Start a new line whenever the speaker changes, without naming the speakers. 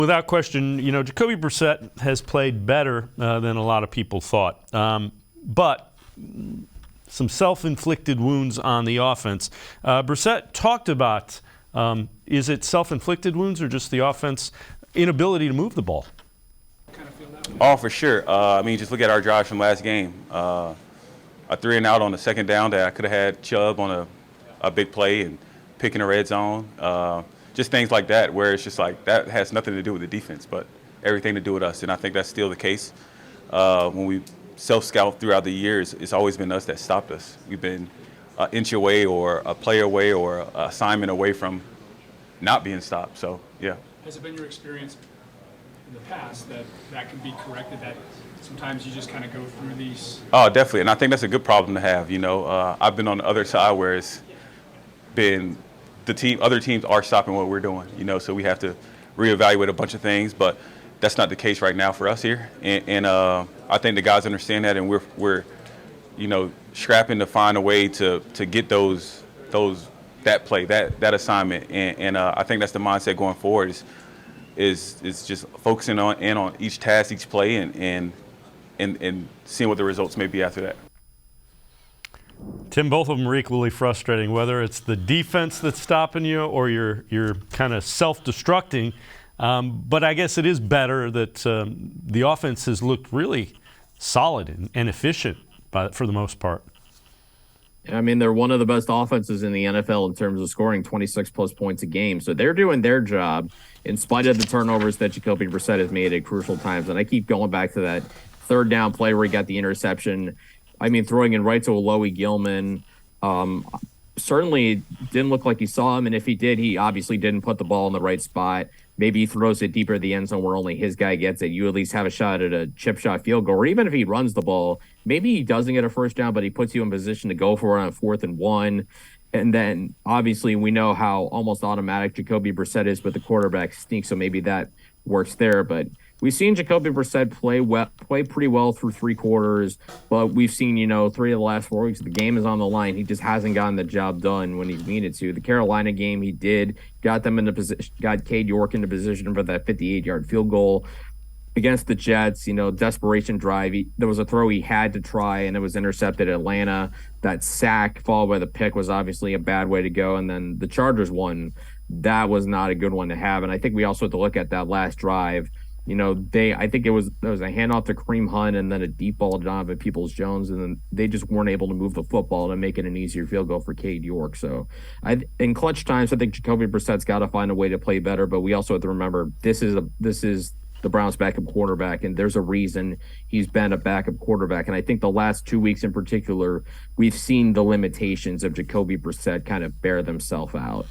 Without question, Jacoby Brissett has played better than a lot of people thought. But some self-inflicted wounds on the offense. Brissett talked about, is it self-inflicted wounds or just the offense inability to move the ball?
Oh, for sure. Just look at our drives from last game. A 3-and-out on the second down that I could have had Chubb on a big play and picking a red zone. Just things like that where it's just like that has nothing to do with the defense, but everything to do with us. And I think that's still the case. When we self-scout throughout the years, it's always been us that stopped us. We've been an inch away or a player away or an assignment away from not being stopped. So, yeah.
Has it been your experience in the past that can be corrected, that sometimes you just kind of go through these?
Oh, definitely. And I think that's a good problem to have. I've been on the other side where it's been other teams are stopping what we're doing, so we have to reevaluate a bunch of things, but that's not the case right now for us here. And I think the guys understand that, and we're scrapping to find a way to get that play, that assignment. And I think that's the mindset going forward is just focusing on each task, each play, and seeing what the results may be after that.
Tim, both of them are equally frustrating, whether it's the defense that's stopping you or you're kind of self-destructing. But I guess it is better that the offense has looked really solid and efficient for the most part.
They're one of the best offenses in the NFL in terms of scoring 26-plus points a game. So they're doing their job in spite of the turnovers that Jacoby Brissett has made at crucial times. And I keep going back to that third down play where he got the interception. Throwing in right to Alohi Gilman. Certainly didn't look like he saw him, and if he did, he obviously didn't put the ball in the right spot. Maybe he throws it deeper at the end zone where only his guy gets it. You at least have a shot at a chip shot field goal. Or even if he runs the ball, maybe he doesn't get a first down, but he puts you in position to go for it on 4th and 1. And then, obviously, we know how almost automatic Jacoby Brissett is with the quarterback sneak, so maybe that works there. But we've seen Jacoby Brissett play pretty well through 3 quarters, but we've seen, 3 of the last 4 weeks, the game is on the line. He just hasn't gotten the job done when he's needed to. The Carolina game, he did, got them into position, got Cade York into position for that 58-yard field goal. Against the Jets, desperation drive. There was a throw he had to try, and it was intercepted at Atlanta. That sack followed by the pick was obviously a bad way to go. And then the Chargers one, that was not a good one to have. And I think we also have to look at that last drive. I think there was a handoff to Kareem Hunt and then a deep ball to Donovan Peoples-Jones, and then they just weren't able to move the football to make it an easier field goal for Cade York. So in clutch times, I think Jacoby Brissett's got to find a way to play better, but we also have to remember this is the Browns' backup quarterback, and there's a reason he's been a backup quarterback. And I think the last 2 weeks in particular, we've seen the limitations of Jacoby Brissett kind of bear themselves out.